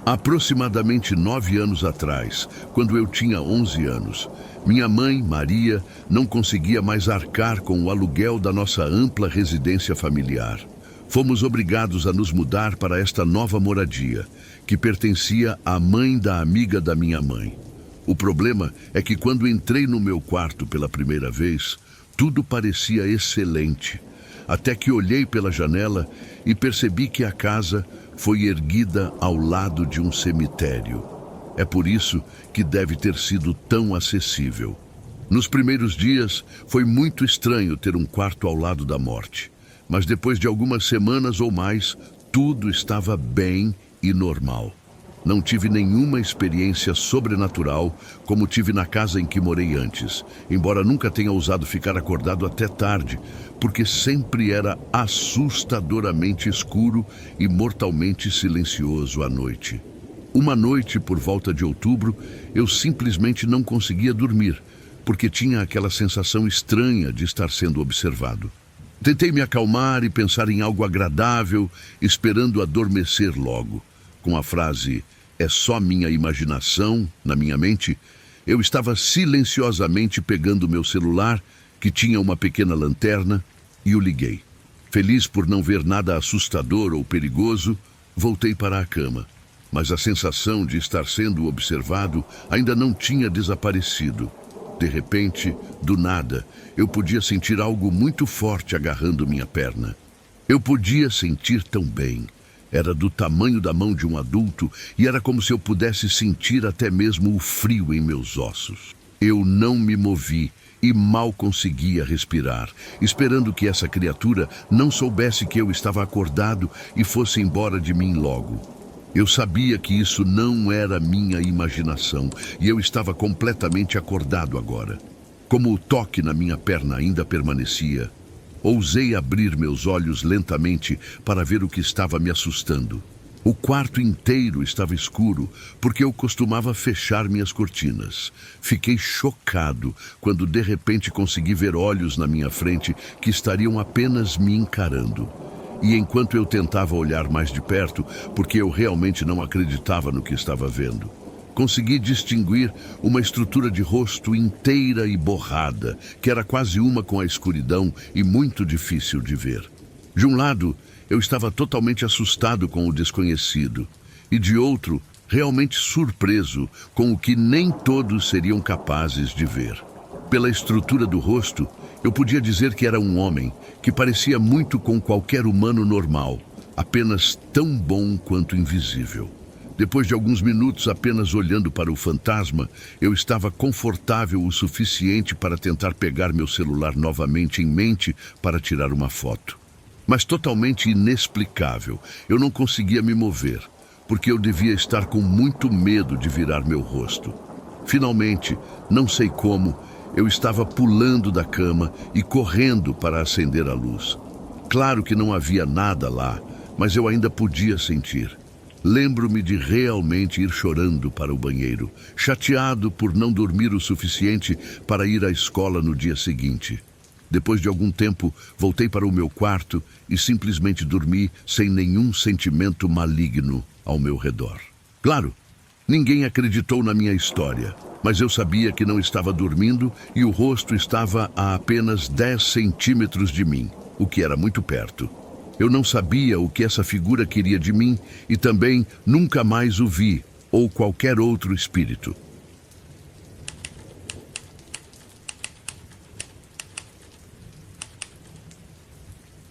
Há aproximadamente 9 anos atrás, quando eu tinha 11 anos, minha mãe, Maria, não conseguia mais arcar com o aluguel da nossa ampla residência familiar. Fomos obrigados a nos mudar para esta nova moradia, que pertencia à mãe da amiga da minha mãe. O problema é que quando entrei no meu quarto pela primeira vez, tudo parecia excelente, até que olhei pela janela e percebi que a casa foi erguida ao lado de um cemitério. É por isso que deve ter sido tão acessível. Nos primeiros dias, foi muito estranho ter um quarto ao lado da morte. Mas depois de algumas semanas ou mais, tudo estava bem e normal. Não tive nenhuma experiência sobrenatural como tive na casa em que morei antes, embora nunca tenha ousado ficar acordado até tarde, porque sempre era assustadoramente escuro e mortalmente silencioso à noite. Uma noite, por volta de outubro, eu simplesmente não conseguia dormir, porque tinha aquela sensação estranha de estar sendo observado. Tentei me acalmar e pensar em algo agradável, esperando adormecer logo. Com a frase "é só minha imaginação" na minha mente, eu estava silenciosamente pegando meu celular, que tinha uma pequena lanterna, e o liguei. Feliz por não ver nada assustador ou perigoso, voltei para a cama. Mas a sensação de estar sendo observado ainda não tinha desaparecido. De repente, do nada, eu podia sentir algo muito forte agarrando minha perna. Eu podia sentir tão bem. Era do tamanho da mão de um adulto e era como se eu pudesse sentir até mesmo o frio em meus ossos. Eu não me movi e mal conseguia respirar, esperando que essa criatura não soubesse que eu estava acordado e fosse embora de mim logo. Eu sabia que isso não era minha imaginação e eu estava completamente acordado agora. Como o toque na minha perna ainda permanecia, ousei abrir meus olhos lentamente para ver o que estava me assustando. O quarto inteiro estava escuro, porque eu costumava fechar minhas cortinas. Fiquei chocado quando de repente consegui ver olhos na minha frente que estariam apenas me encarando. E enquanto eu tentava olhar mais de perto, porque eu realmente não acreditava no que estava vendo, consegui distinguir uma estrutura de rosto inteira e borrada, que era quase uma com a escuridão e muito difícil de ver. De um lado, eu estava totalmente assustado com o desconhecido, e de outro, realmente surpreso com o que nem todos seriam capazes de ver. Pela estrutura do rosto, eu podia dizer que era um homem, que parecia muito com qualquer humano normal, apenas tão bom quanto invisível. Depois de alguns minutos apenas olhando para o fantasma, eu estava confortável o suficiente para tentar pegar meu celular novamente em mente para tirar uma foto. Mas totalmente inexplicável, eu não conseguia me mover, porque eu devia estar com muito medo de virar meu rosto. Finalmente, não sei como, eu estava pulando da cama e correndo para acender a luz. Claro que não havia nada lá, mas eu ainda podia sentir. Lembro-me de realmente ir chorando para o banheiro, chateado por não dormir o suficiente para ir à escola no dia seguinte. Depois de algum tempo, voltei para o meu quarto e simplesmente dormi sem nenhum sentimento maligno ao meu redor. Claro, ninguém acreditou na minha história, mas eu sabia que não estava dormindo e o rosto estava a apenas 10 centímetros de mim, o que era muito perto. Eu não sabia o que essa figura queria de mim e também nunca mais o vi, ou qualquer outro espírito.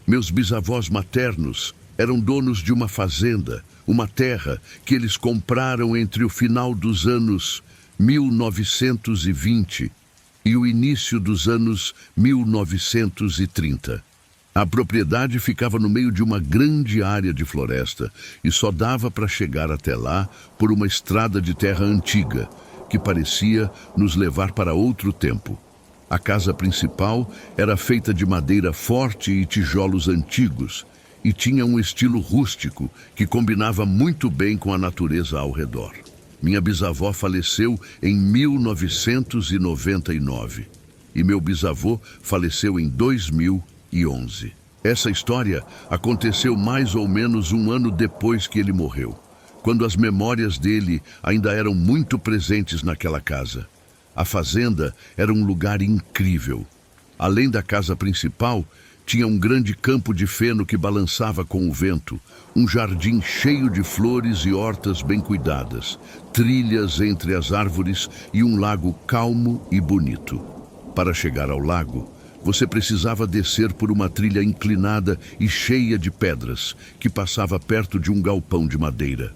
Meus bisavós maternos eram donos de uma fazenda, uma terra que eles compraram entre o final dos anos 1920 e o início dos anos 1930. A propriedade ficava no meio de uma grande área de floresta e só dava para chegar até lá por uma estrada de terra antiga, que parecia nos levar para outro tempo. A casa principal era feita de madeira forte e tijolos antigos, e tinha um estilo rústico que combinava muito bem com a natureza ao redor. Minha bisavó faleceu em 1999 e meu bisavô faleceu em 2011. Essa história aconteceu mais ou menos um ano depois que ele morreu. quando as memórias dele ainda eram muito presentes naquela casa. A fazenda era um lugar incrível. Além da casa principal, tinha um grande campo de feno que balançava com o vento, um jardim cheio de flores e hortas bem cuidadas, trilhas entre as árvores e um lago calmo e bonito. Para chegar ao lago, você precisava descer por uma trilha inclinada e cheia de pedras, que passava perto de um galpão de madeira.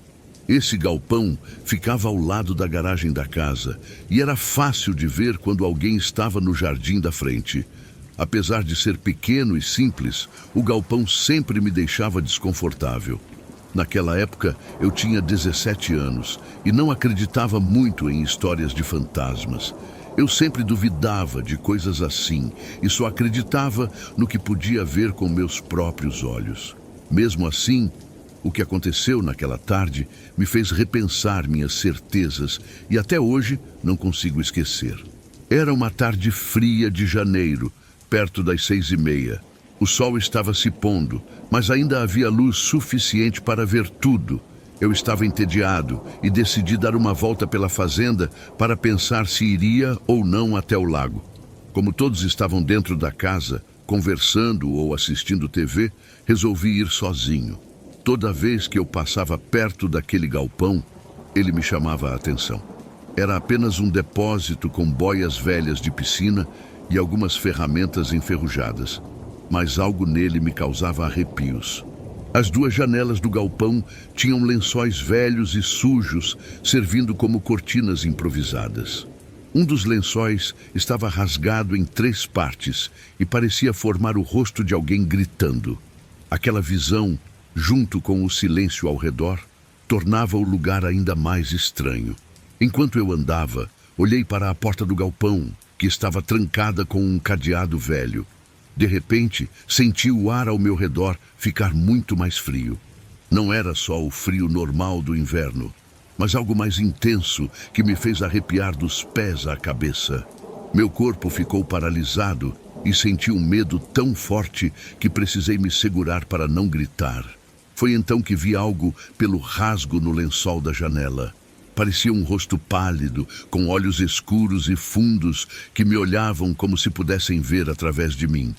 Esse galpão ficava ao lado da garagem da casa e era fácil de ver quando alguém estava no jardim da frente. Apesar de ser pequeno e simples, o galpão sempre me deixava desconfortável. Naquela época, eu tinha 17 anos e não acreditava muito em histórias de fantasmas. Eu sempre duvidava de coisas assim e só acreditava no que podia ver com meus próprios olhos. Mesmo assim, o que aconteceu naquela tarde me fez repensar minhas certezas e até hoje não consigo esquecer. Era uma tarde fria de janeiro, perto das 6h30. O sol estava se pondo, mas ainda havia luz suficiente para ver tudo. Eu estava entediado e decidi dar uma volta pela fazenda para pensar se iria ou não até o lago. Como todos estavam dentro da casa, conversando ou assistindo TV, resolvi ir sozinho. Toda vez que eu passava perto daquele galpão, ele me chamava a atenção. Era apenas um depósito com boias velhas de piscina e algumas ferramentas enferrujadas, mas algo nele me causava arrepios. As duas janelas do galpão tinham lençóis velhos e sujos, servindo como cortinas improvisadas. Um dos lençóis estava rasgado em 3 partes e parecia formar o rosto de alguém gritando. Aquela visão, junto com o silêncio ao redor, tornava o lugar ainda mais estranho. Enquanto eu andava, olhei para a porta do galpão, que estava trancada com um cadeado velho. De repente, senti o ar ao meu redor ficar muito mais frio. Não era só o frio normal do inverno, mas algo mais intenso que me fez arrepiar dos pés à cabeça. Meu corpo ficou paralisado e senti um medo tão forte que precisei me segurar para não gritar. Foi então que vi algo pelo rasgo no lençol da janela. Parecia um rosto pálido, com olhos escuros e fundos que me olhavam como se pudessem ver através de mim.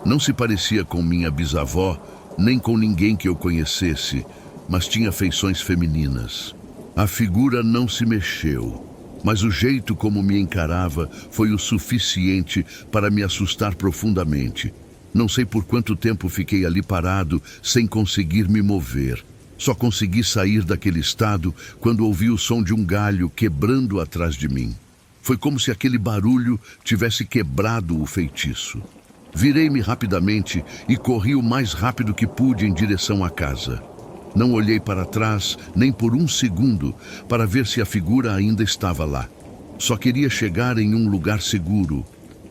Não se parecia com minha bisavó, nem com ninguém que eu conhecesse, mas tinha feições femininas. A figura não se mexeu, mas o jeito como me encarava foi o suficiente para me assustar profundamente. Não sei por quanto tempo fiquei ali parado, sem conseguir me mover. Só consegui sair daquele estado quando ouvi o som de um galho quebrando atrás de mim. Foi como se aquele barulho tivesse quebrado o feitiço. Virei-me rapidamente e corri o mais rápido que pude em direção à casa. Não olhei para trás nem por um segundo para ver se a figura ainda estava lá. Só queria chegar em um lugar seguro.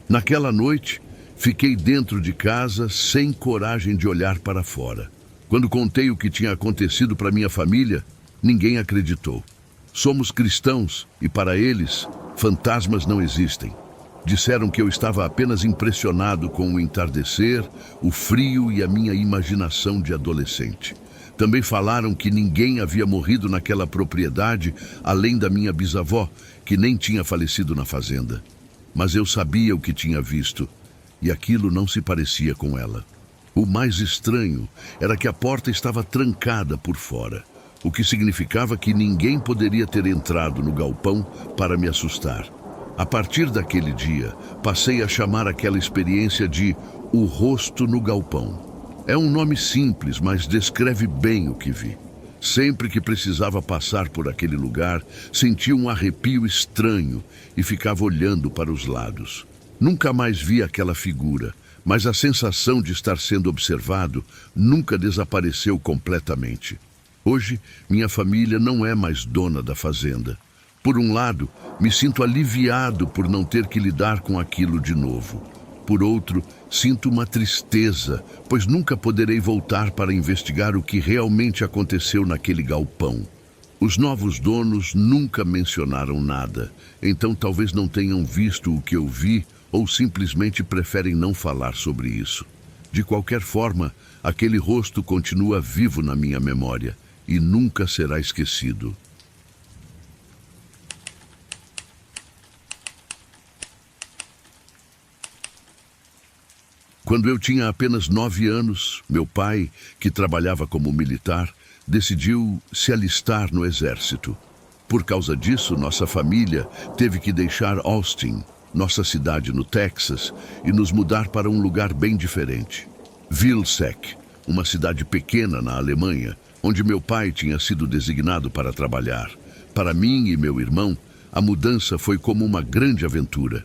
Naquela noite, fiquei dentro de casa sem coragem de olhar para fora. Quando contei o que tinha acontecido para minha família, ninguém acreditou. Somos cristãos e para eles, fantasmas não existem. Disseram que eu estava apenas impressionado com o entardecer, o frio e a minha imaginação de adolescente. Também falaram que ninguém havia morrido naquela propriedade, além da minha bisavó, que nem tinha falecido na fazenda. Mas eu sabia o que tinha visto, e aquilo não se parecia com ela. O mais estranho era que a porta estava trancada por fora, o que significava que ninguém poderia ter entrado no galpão para me assustar. A partir daquele dia, passei a chamar aquela experiência de o rosto no galpão. É um nome simples, mas descreve bem o que vi. Sempre que precisava passar por aquele lugar, sentia um arrepio estranho e ficava olhando para os lados. Nunca mais vi aquela figura, mas a sensação de estar sendo observado nunca desapareceu completamente. Hoje, minha família não é mais dona da fazenda. Por um lado, me sinto aliviado por não ter que lidar com aquilo de novo. Por outro, sinto uma tristeza, pois nunca poderei voltar para investigar o que realmente aconteceu naquele galpão. Os novos donos nunca mencionaram nada, então talvez não tenham visto o que eu vi ou simplesmente preferem não falar sobre isso. De qualquer forma, aquele rosto continua vivo na minha memória e nunca será esquecido. Quando eu tinha apenas 9 anos, meu pai, que trabalhava como militar, decidiu se alistar no exército. Por causa disso, nossa família teve que deixar Austin, nossa cidade no Texas, e nos mudar para um lugar bem diferente. Vilseck, uma cidade pequena na Alemanha, onde meu pai tinha sido designado para trabalhar. Para mim e meu irmão, a mudança foi como uma grande aventura.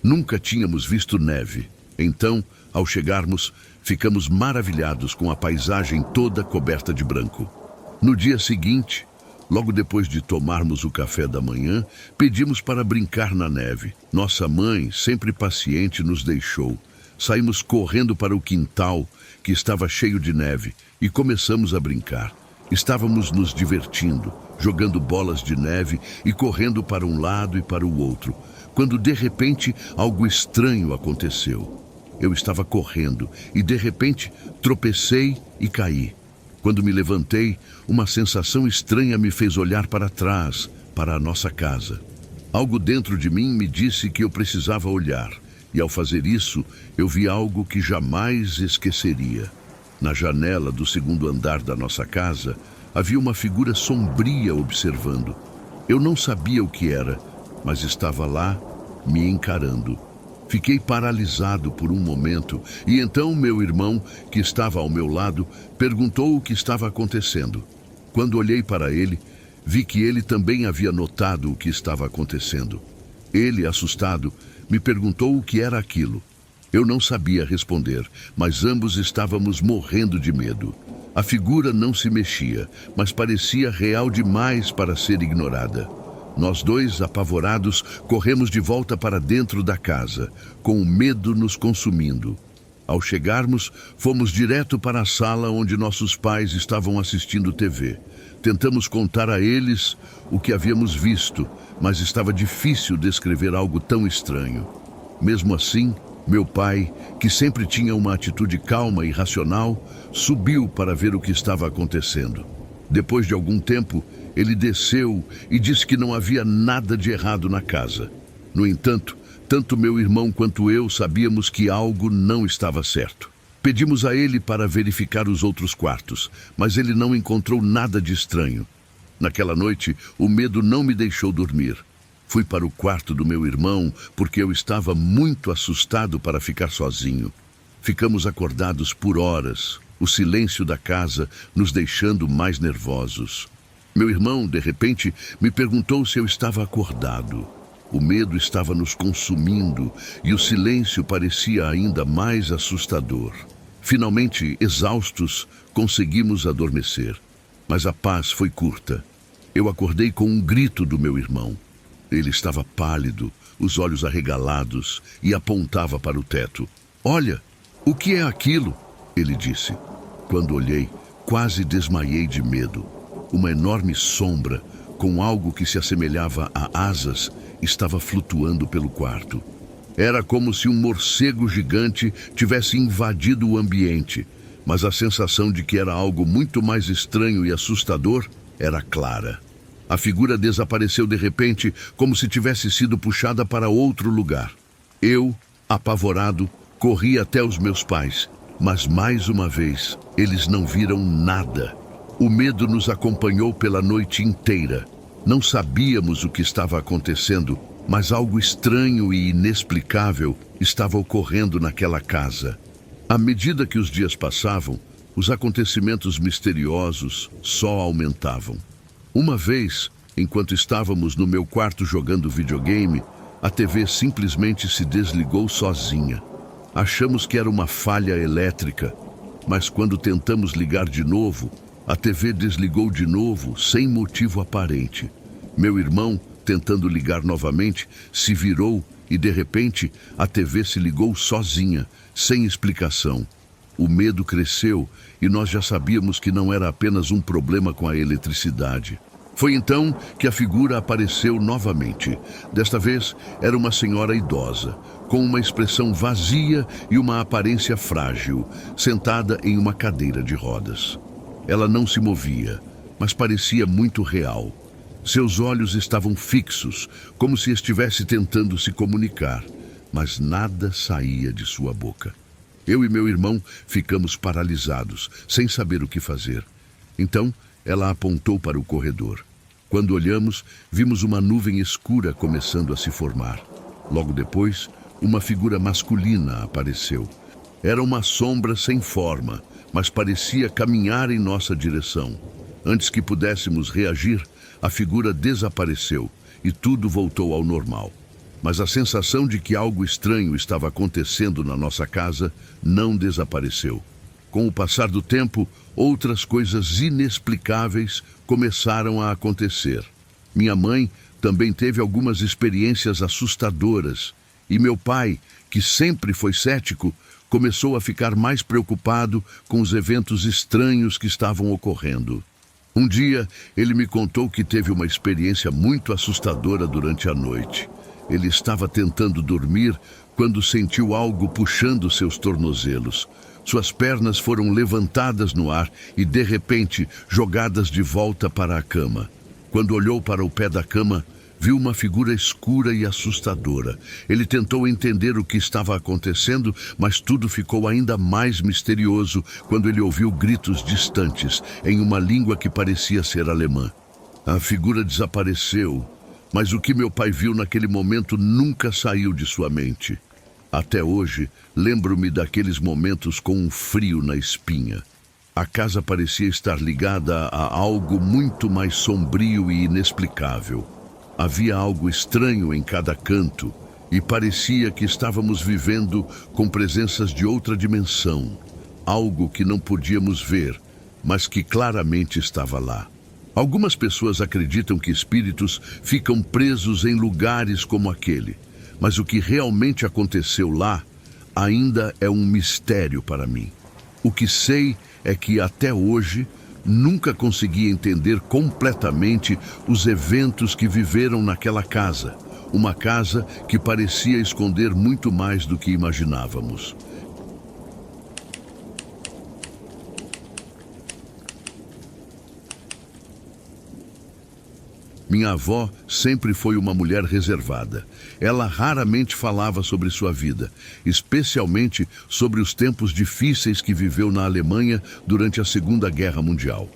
Nunca tínhamos visto neve. Então, ao chegarmos, ficamos maravilhados com a paisagem toda coberta de branco. No dia seguinte, logo depois de tomarmos o café da manhã, pedimos para brincar na neve. Nossa mãe, sempre paciente, nos deixou. Saímos correndo para o quintal, que estava cheio de neve, e começamos a brincar. Estávamos nos divertindo, jogando bolas de neve e correndo para um lado e para o outro, quando de repente algo estranho aconteceu. Eu estava correndo e de repente tropecei e caí. Quando me levantei, uma sensação estranha me fez olhar para trás, para a nossa casa. Algo dentro de mim me disse que eu precisava olhar, e ao fazer isso, eu vi algo que jamais esqueceria. Na janela do segundo andar da nossa casa, havia uma figura sombria observando. Eu não sabia o que era, mas estava lá, me encarando. Fiquei paralisado por um momento e então meu irmão, que estava ao meu lado, perguntou o que estava acontecendo. Quando olhei para ele, vi que ele também havia notado o que estava acontecendo. Ele, assustado, me perguntou o que era aquilo. Eu não sabia responder, mas ambos estávamos morrendo de medo. A figura não se mexia, mas parecia real demais para ser ignorada. Nós dois, apavorados, corremos de volta para dentro da casa, com o medo nos consumindo. Ao chegarmos, fomos direto para a sala onde nossos pais estavam assistindo TV. Tentamos contar a eles o que havíamos visto, mas estava difícil descrever algo tão estranho. Mesmo assim, meu pai, que sempre tinha uma atitude calma e racional, subiu para ver o que estava acontecendo. Depois de algum tempo, ele desceu e disse que não havia nada de errado na casa. No entanto, tanto meu irmão quanto eu sabíamos que algo não estava certo. Pedimos a ele para verificar os outros quartos, mas ele não encontrou nada de estranho. Naquela noite, o medo não me deixou dormir. Fui para o quarto do meu irmão porque eu estava muito assustado para ficar sozinho. Ficamos acordados por horas, o silêncio da casa nos deixando mais nervosos. Meu irmão, de repente, me perguntou se eu estava acordado. O medo estava nos consumindo e o silêncio parecia ainda mais assustador. Finalmente, exaustos, conseguimos adormecer. Mas a paz foi curta. Eu acordei com um grito do meu irmão. Ele estava pálido, os olhos arregalados e apontava para o teto. "Olha, o que é aquilo?" ele disse. Quando olhei, quase desmaiei de medo. Uma enorme sombra, com algo que se assemelhava a asas, estava flutuando pelo quarto. Era como se um morcego gigante tivesse invadido o ambiente, mas a sensação de que era algo muito mais estranho e assustador era clara. A figura desapareceu de repente, como se tivesse sido puxada para outro lugar. Eu, apavorado, corri até os meus pais, mas mais uma vez, eles não viram nada. O medo nos acompanhou pela noite inteira. Não sabíamos o que estava acontecendo, mas algo estranho e inexplicável estava ocorrendo naquela casa. À medida que os dias passavam, os acontecimentos misteriosos só aumentavam. Uma vez, enquanto estávamos no meu quarto jogando videogame, a TV simplesmente se desligou sozinha. Achamos que era uma falha elétrica, mas quando tentamos ligar de novo, a TV desligou de novo, sem motivo aparente. Meu irmão, tentando ligar novamente, se virou e, de repente, a TV se ligou sozinha, sem explicação. O medo cresceu e nós já sabíamos que não era apenas um problema com a eletricidade. Foi então que a figura apareceu novamente. Desta vez, era uma senhora idosa, com uma expressão vazia e uma aparência frágil, sentada em uma cadeira de rodas. Ela não se movia, mas parecia muito real. Seus olhos estavam fixos, como se estivesse tentando se comunicar, mas nada saía de sua boca. Eu e meu irmão ficamos paralisados, sem saber o que fazer. Então, ela apontou para o corredor. Quando olhamos, vimos uma nuvem escura começando a se formar. Logo depois, uma figura masculina apareceu. Era uma sombra sem forma, mas parecia caminhar em nossa direção. Antes que pudéssemos reagir, a figura desapareceu e tudo voltou ao normal. Mas a sensação de que algo estranho estava acontecendo na nossa casa não desapareceu. Com o passar do tempo, outras coisas inexplicáveis começaram a acontecer. Minha mãe também teve algumas experiências assustadoras, e meu pai, que sempre foi cético, começou a ficar mais preocupado com os eventos estranhos que estavam ocorrendo. Um dia, ele me contou que teve uma experiência muito assustadora durante a noite. Ele estava tentando dormir quando sentiu algo puxando seus tornozelos. Suas pernas foram levantadas no ar e, de repente, jogadas de volta para a cama. Quando olhou para o pé da cama, viu uma figura escura e assustadora. Ele tentou entender o que estava acontecendo, mas tudo ficou ainda mais misterioso quando ele ouviu gritos distantes, em uma língua que parecia ser alemã. A figura desapareceu, mas o que meu pai viu naquele momento nunca saiu de sua mente. Até hoje, lembro-me daqueles momentos com um frio na espinha. A casa parecia estar ligada a algo muito mais sombrio e inexplicável. Havia algo estranho em cada canto e parecia que estávamos vivendo com presenças de outra dimensão. Algo que não podíamos ver, mas que claramente estava lá. Algumas pessoas acreditam que espíritos ficam presos em lugares como aquele, mas o que realmente aconteceu lá ainda é um mistério para mim. O que sei é que até hoje nunca consegui entender completamente os eventos que viveram naquela casa, uma casa que parecia esconder muito mais do que imaginávamos. Minha avó sempre foi uma mulher reservada. Ela raramente falava sobre sua vida, especialmente sobre os tempos difíceis que viveu na Alemanha durante a Segunda Guerra Mundial.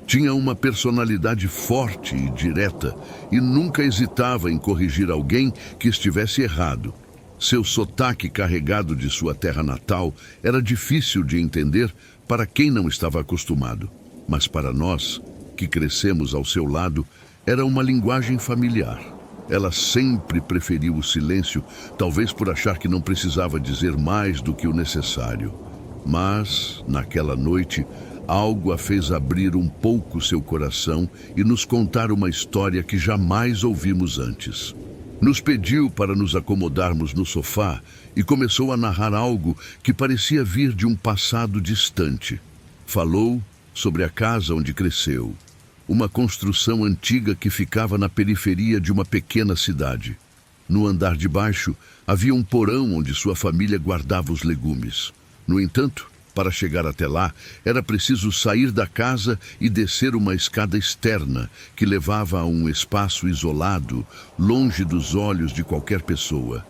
Tinha uma personalidade forte e direta e nunca hesitava em corrigir alguém que estivesse errado. Seu sotaque carregado de sua terra natal era difícil de entender para quem não estava acostumado, mas para nós, que crescemos ao seu lado, era uma linguagem familiar. Ela sempre preferiu o silêncio, talvez por achar que não precisava dizer mais do que o necessário. Mas, naquela noite, algo a fez abrir um pouco seu coração e nos contar uma história que jamais ouvimos antes. Nos pediu para nos acomodarmos no sofá e começou a narrar algo que parecia vir de um passado distante. Falou sobre a casa onde cresceu, uma construção antiga que ficava na periferia de uma pequena cidade. No andar de baixo, havia um porão onde sua família guardava os legumes. No entanto, para chegar até lá, era preciso sair da casa e descer uma escada externa que levava a um espaço isolado, longe dos olhos de qualquer pessoa.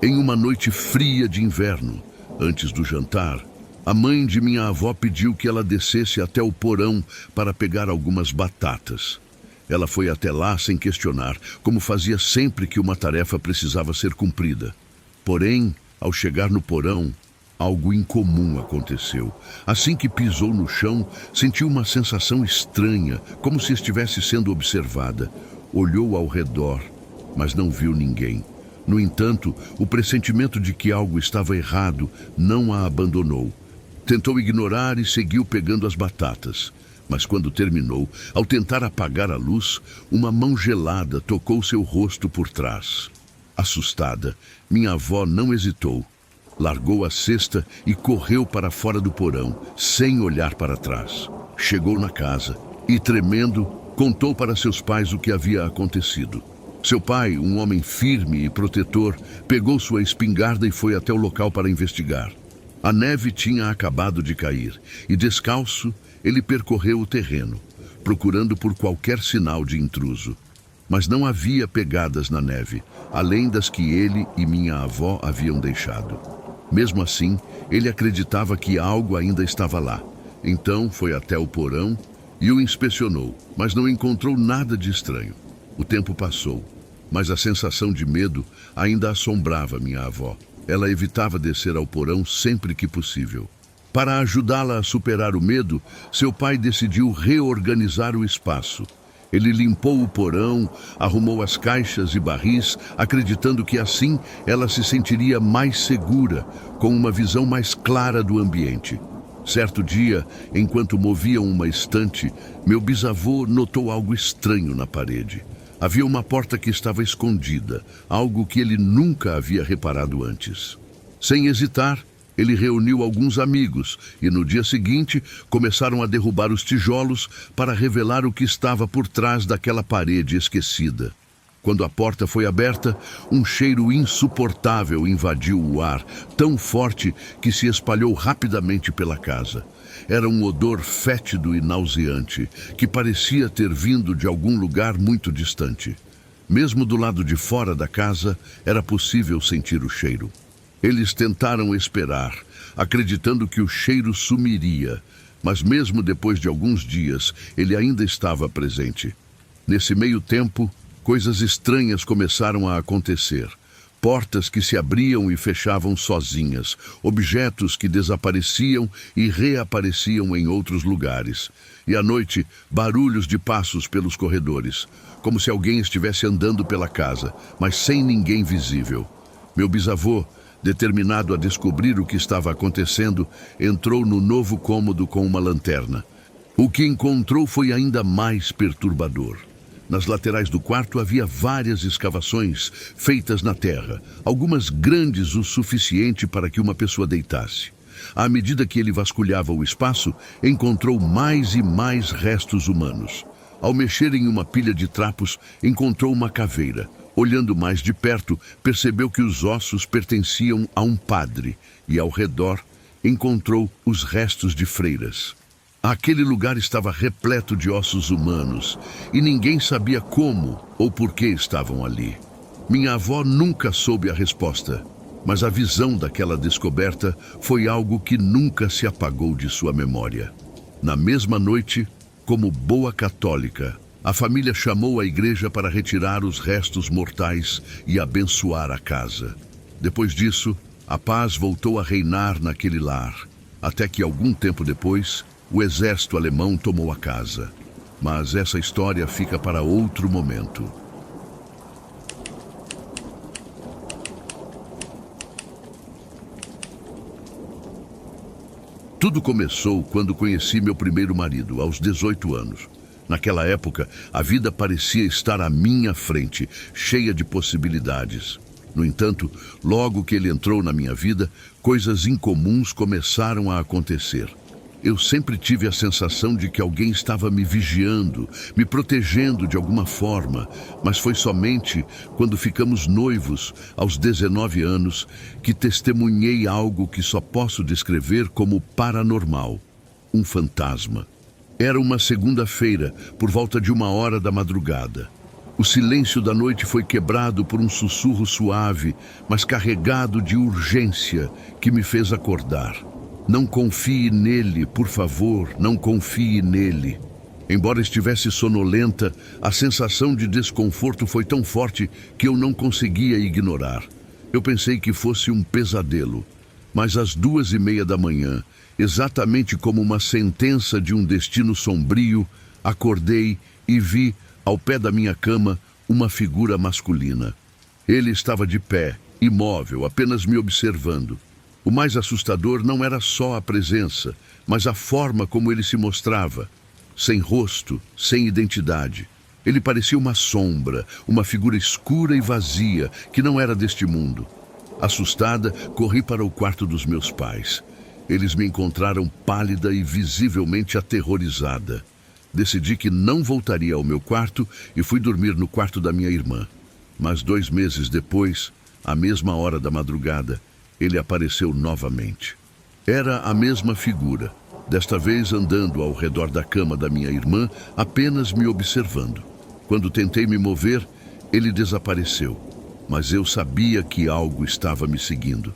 Em uma noite fria de inverno, antes do jantar, a mãe de minha avó pediu que ela descesse até o porão para pegar algumas batatas. Ela foi até lá sem questionar, como fazia sempre que uma tarefa precisava ser cumprida. Porém, ao chegar no porão, algo incomum aconteceu. Assim que pisou no chão, sentiu uma sensação estranha, como se estivesse sendo observada. Olhou ao redor, mas não viu ninguém. No entanto, o pressentimento de que algo estava errado não a abandonou. Tentou ignorar e seguiu pegando as batatas. Mas quando terminou, ao tentar apagar a luz, uma mão gelada tocou seu rosto por trás. Assustada, minha avó não hesitou. Largou a cesta e correu para fora do porão, sem olhar para trás. Chegou na casa e, tremendo, contou para seus pais o que havia acontecido. Seu pai, um homem firme e protetor, pegou sua espingarda e foi até o local para investigar. A neve tinha acabado de cair e, descalço, ele percorreu o terreno. procurando por qualquer sinal de intruso. Mas não havia pegadas na neve, além das que ele e minha avó haviam deixado. Mesmo assim, ele acreditava que algo ainda estava lá. Então foi até o porão e o inspecionou, mas não encontrou nada de estranho. O tempo passou, mas a sensação de medo ainda assombrava minha avó. Ela evitava descer ao porão sempre que possível. Para ajudá-la a superar o medo, seu pai decidiu reorganizar o espaço. Ele limpou o porão, arrumou as caixas e barris, acreditando que assim ela se sentiria mais segura, com uma visão mais clara do ambiente. Certo dia, enquanto moviam uma estante, meu bisavô notou algo estranho na parede. Havia uma porta que estava escondida, algo que ele nunca havia reparado antes. Sem hesitar, ele reuniu alguns amigos e no dia seguinte começaram a derrubar os tijolos para revelar o que estava por trás daquela parede esquecida. Quando a porta foi aberta, um cheiro insuportável invadiu o ar, tão forte que se espalhou rapidamente pela casa. Era um odor fétido e nauseante, que parecia ter vindo de algum lugar muito distante. Mesmo do lado de fora da casa, era possível sentir o cheiro. Eles tentaram esperar, acreditando que o cheiro sumiria, mas mesmo depois de alguns dias, ele ainda estava presente. Nesse meio tempo, coisas estranhas começaram a acontecer. Portas que se abriam e fechavam sozinhas, objetos que desapareciam e reapareciam em outros lugares. E à noite, barulhos de passos pelos corredores, como se alguém estivesse andando pela casa, mas sem ninguém visível. Meu bisavô, determinado a descobrir o que estava acontecendo, entrou no novo cômodo com uma lanterna. O que encontrou foi ainda mais perturbador. Nas laterais do quarto havia várias escavações feitas na terra, algumas grandes o suficiente para que uma pessoa deitasse. À medida que ele vasculhava o espaço, encontrou mais e mais restos humanos. Ao mexer em uma pilha de trapos, encontrou uma caveira. Olhando mais de perto, percebeu que os ossos pertenciam a um padre e, ao redor, encontrou os restos de freiras. Aquele lugar estava repleto de ossos humanos e ninguém sabia como ou por que estavam ali. Minha avó nunca soube a resposta, mas a visão daquela descoberta foi algo que nunca se apagou de sua memória. Na mesma noite, como boa católica, a família chamou a igreja para retirar os restos mortais e abençoar a casa. Depois disso, a paz voltou a reinar naquele lar, até que algum tempo depois, o exército alemão tomou a casa. Mas essa história fica para outro momento. Tudo começou quando conheci meu primeiro marido, aos 18 anos. Naquela época, a vida parecia estar à minha frente, cheia de possibilidades. No entanto, logo que ele entrou na minha vida, coisas incomuns começaram a acontecer. Eu sempre tive a sensação de que alguém estava me vigiando, me protegendo de alguma forma, mas foi somente quando ficamos noivos, aos 19 anos, que testemunhei algo que só posso descrever como paranormal, um fantasma. Era uma segunda-feira, por volta de 1h da madrugada. O silêncio da noite foi quebrado por um sussurro suave, mas carregado de urgência, que me fez acordar. Não confie nele, por favor, não confie nele. Embora estivesse sonolenta, a sensação de desconforto foi tão forte que eu não conseguia ignorar. Eu pensei que fosse um pesadelo, mas às 2h30 da manhã, exatamente como uma sentença de um destino sombrio, acordei e vi, ao pé da minha cama, uma figura masculina. Ele estava de pé, imóvel, apenas me observando. O mais assustador não era só a presença, mas a forma como ele se mostrava. Sem rosto, sem identidade. Ele parecia uma sombra, uma figura escura e vazia, que não era deste mundo. Assustada, corri para o quarto dos meus pais. Eles me encontraram pálida e visivelmente aterrorizada. Decidi que não voltaria ao meu quarto e fui dormir no quarto da minha irmã. Mas 2 meses depois, à mesma hora da madrugada, ele apareceu novamente. Era a mesma figura, desta vez andando ao redor da cama da minha irmã, apenas me observando. Quando tentei me mover, ele desapareceu, mas eu sabia que algo estava me seguindo.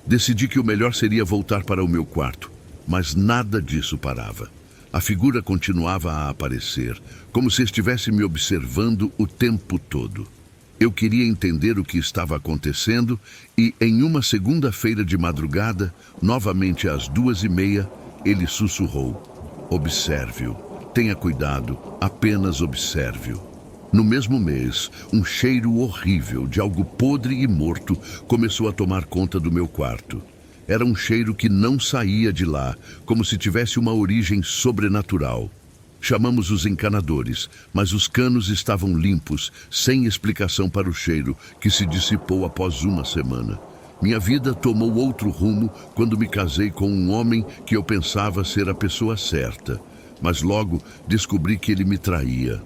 Decidi que o melhor seria voltar para o meu quarto, mas nada disso parava. A figura continuava a aparecer, como se estivesse me observando o tempo todo. Eu queria entender o que estava acontecendo e, em uma segunda-feira de madrugada, novamente às 2h30, ele sussurrou: "Observe-o, tenha cuidado, apenas observe-o." No mesmo mês, um cheiro horrível de algo podre e morto começou a tomar conta do meu quarto. Era um cheiro que não saía de lá, como se tivesse uma origem sobrenatural. Chamamos os encanadores, mas os canos estavam limpos, sem explicação para o cheiro, que se dissipou após uma semana. Minha vida tomou outro rumo quando me casei com um homem que eu pensava ser a pessoa certa, mas logo descobri que ele me traía.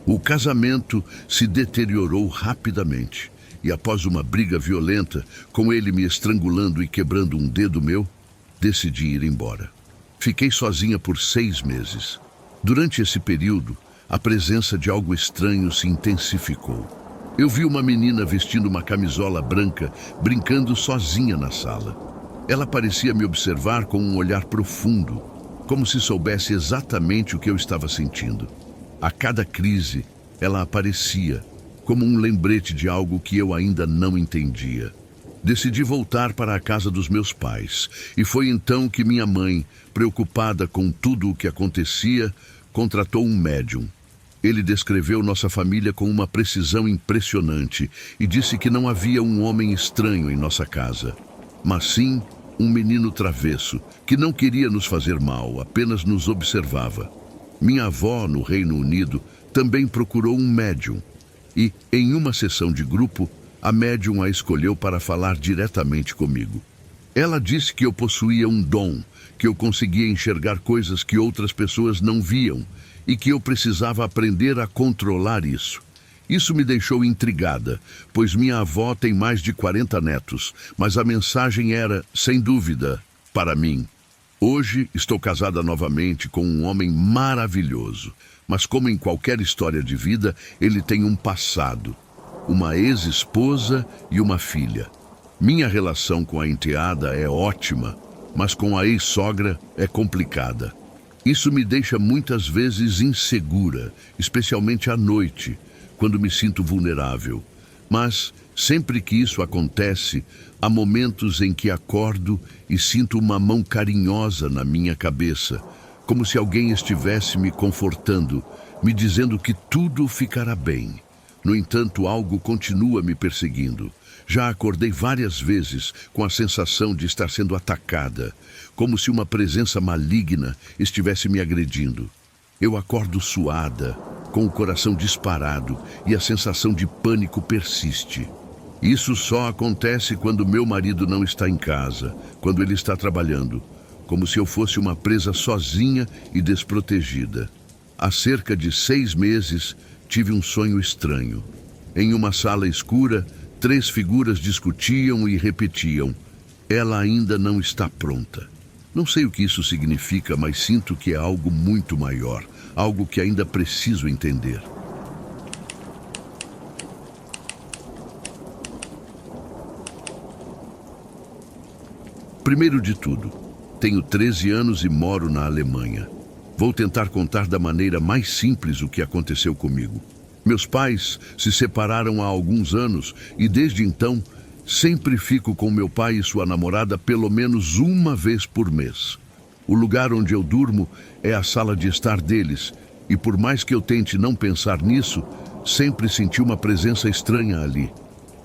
O casamento se deteriorou rapidamente e, após uma briga violenta, com ele me estrangulando e quebrando um dedo meu, decidi ir embora. Fiquei sozinha por 6 meses. Durante esse período, a presença de algo estranho se intensificou. Eu vi uma menina vestindo uma camisola branca, brincando sozinha na sala. Ela parecia me observar com um olhar profundo, como se soubesse exatamente o que eu estava sentindo. A cada crise, ela aparecia, como um lembrete de algo que eu ainda não entendia. Decidi voltar para a casa dos meus pais, e foi então que minha mãe, preocupada com tudo o que acontecia, contratou um médium. Ele descreveu nossa família com uma precisão impressionante e disse que não havia um homem estranho em nossa casa, mas sim um menino travesso, que não queria nos fazer mal, apenas nos observava. Minha avó, no Reino Unido, também procurou um médium, e, em uma sessão de grupo, a médium a escolheu para falar diretamente comigo. Ela disse que eu possuía um dom, que eu conseguia enxergar coisas que outras pessoas não viam e que eu precisava aprender a controlar isso. Isso me deixou intrigada, pois minha avó tem mais de 40 netos, mas a mensagem era, sem dúvida, para mim. Hoje estou casada novamente com um homem maravilhoso, mas como em qualquer história de vida, ele tem um passado. Uma ex-esposa e uma filha. Minha relação com a enteada é ótima, mas com a ex-sogra é complicada. Isso me deixa muitas vezes insegura, especialmente à noite, quando me sinto vulnerável. Mas, sempre que isso acontece, há momentos em que acordo e sinto uma mão carinhosa na minha cabeça, como se alguém estivesse me confortando, me dizendo que tudo ficará bem. No entanto, algo continua me perseguindo. Já acordei várias vezes com a sensação de estar sendo atacada, como se uma presença maligna estivesse me agredindo. Eu acordo suada, com o coração disparado e a sensação de pânico persiste. Isso só acontece quando meu marido não está em casa, quando ele está trabalhando, como se eu fosse uma presa sozinha e desprotegida. Há cerca de 6 meses, tive um sonho estranho. Em uma sala escura, 3 figuras discutiam e repetiam: "Ela ainda não está pronta." Não sei o que isso significa, mas sinto que é algo muito maior, algo que ainda preciso entender. Primeiro de tudo, tenho 13 anos e moro na Alemanha. Vou tentar contar da maneira mais simples o que aconteceu comigo. Meus pais se separaram há alguns anos e, desde então, sempre fico com meu pai e sua namorada pelo menos uma vez por mês. O lugar onde eu durmo é a sala de estar deles, e por mais que eu tente não pensar nisso, sempre senti uma presença estranha ali.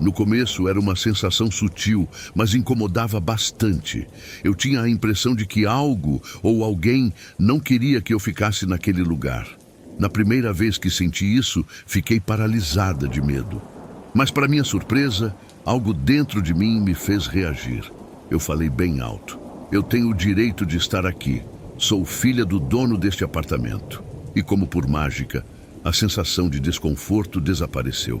No começo era uma sensação sutil, mas incomodava bastante. Eu tinha a impressão de que algo ou alguém não queria que eu ficasse naquele lugar. Na primeira vez que senti isso, fiquei paralisada de medo. Mas, para minha surpresa, algo dentro de mim me fez reagir. Eu falei bem alto: "Eu tenho o direito de estar aqui. Sou filha do dono deste apartamento." E, como por mágica, a sensação de desconforto desapareceu.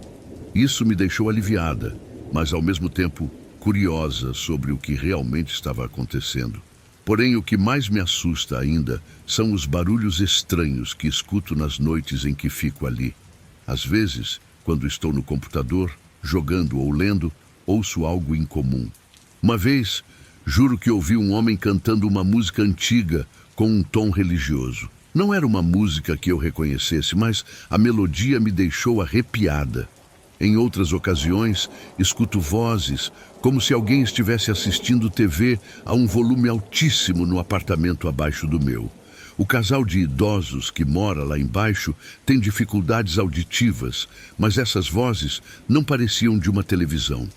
Isso me deixou aliviada, mas ao mesmo tempo curiosa sobre o que realmente estava acontecendo. Porém, o que mais me assusta ainda são os barulhos estranhos que escuto nas noites em que fico ali. Às vezes, quando estou no computador, jogando ou lendo, ouço algo incomum. Uma vez, juro que ouvi um homem cantando uma música antiga com um tom religioso. Não era uma música que eu reconhecesse, mas a melodia me deixou arrepiada. Em outras ocasiões, escuto vozes, como se alguém estivesse assistindo TV a um volume altíssimo no apartamento abaixo do meu. O casal de idosos que mora lá embaixo tem dificuldades auditivas, mas essas vozes não pareciam de uma televisão.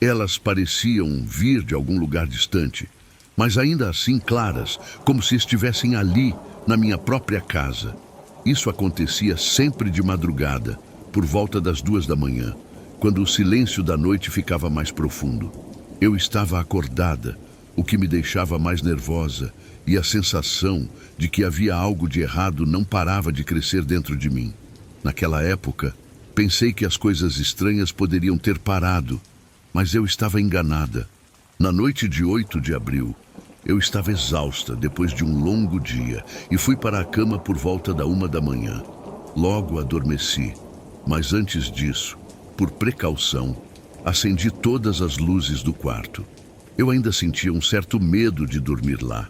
Elas pareciam vir de algum lugar distante, mas ainda assim claras, como se estivessem ali, na minha própria casa. Isso acontecia sempre de madrugada, por volta das 2 da manhã, quando o silêncio da noite ficava mais profundo. Eu estava acordada, o que me deixava mais nervosa, e a sensação de que havia algo de errado não parava de crescer dentro de mim. Naquela época, pensei que as coisas estranhas poderiam ter parado, mas eu estava enganada. Na noite de 8 de abril, eu estava exausta depois de um longo dia e fui para a cama por volta da 1 da manhã. Logo adormeci, mas antes disso, por precaução, acendi todas as luzes do quarto. Eu ainda sentia um certo medo de dormir lá.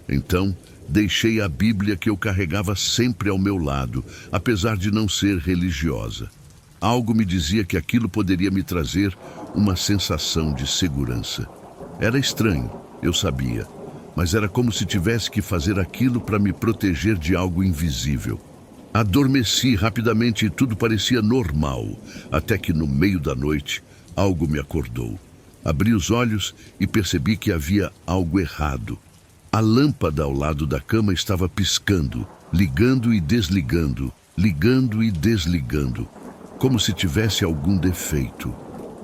Então, deixei a Bíblia que eu carregava sempre ao meu lado, apesar de não ser religiosa. Algo me dizia que aquilo poderia me trazer uma sensação de segurança. Era estranho, eu sabia, mas era como se tivesse que fazer aquilo para me proteger de algo invisível. Adormeci rapidamente e tudo parecia normal, até que no meio da noite, algo me acordou. Abri os olhos e percebi que havia algo errado. A lâmpada ao lado da cama estava piscando, ligando e desligando, como se tivesse algum defeito.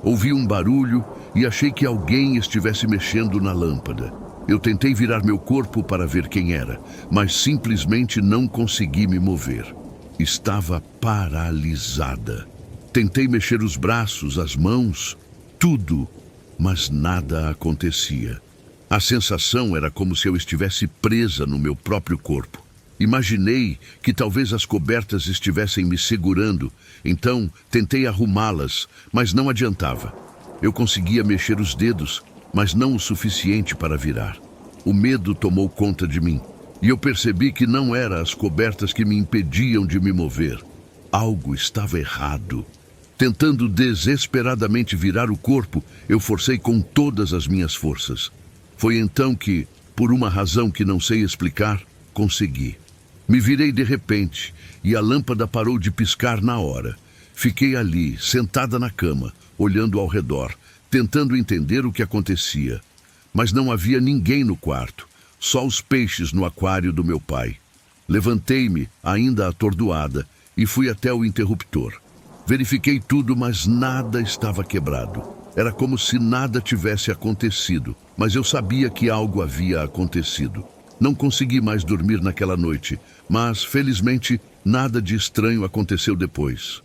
Ouvi um barulho e achei que alguém estivesse mexendo na lâmpada. Eu tentei virar meu corpo para ver quem era, mas simplesmente não consegui me mover. Estava paralisada. Tentei mexer os braços, as mãos, tudo, mas nada acontecia. A sensação era como se eu estivesse presa no meu próprio corpo. Imaginei que talvez as cobertas estivessem me segurando, então tentei arrumá-las, mas não adiantava. Eu conseguia mexer os dedos, mas não o suficiente para virar. O medo tomou conta de mim, e eu percebi que não eram as cobertas que me impediam de me mover. Algo estava errado. Tentando desesperadamente virar o corpo, eu forcei com todas as minhas forças. Foi então que, por uma razão que não sei explicar, consegui. Me virei de repente, e a lâmpada parou de piscar na hora. Fiquei ali, sentada na cama, olhando ao redor, tentando entender o que acontecia. Mas não havia ninguém no quarto, só os peixes no aquário do meu pai. Levantei-me, ainda atordoada, e fui até o interruptor. Verifiquei tudo, mas nada estava quebrado. Era como se nada tivesse acontecido, mas eu sabia que algo havia acontecido. Não consegui mais dormir naquela noite, mas, felizmente, nada de estranho aconteceu depois.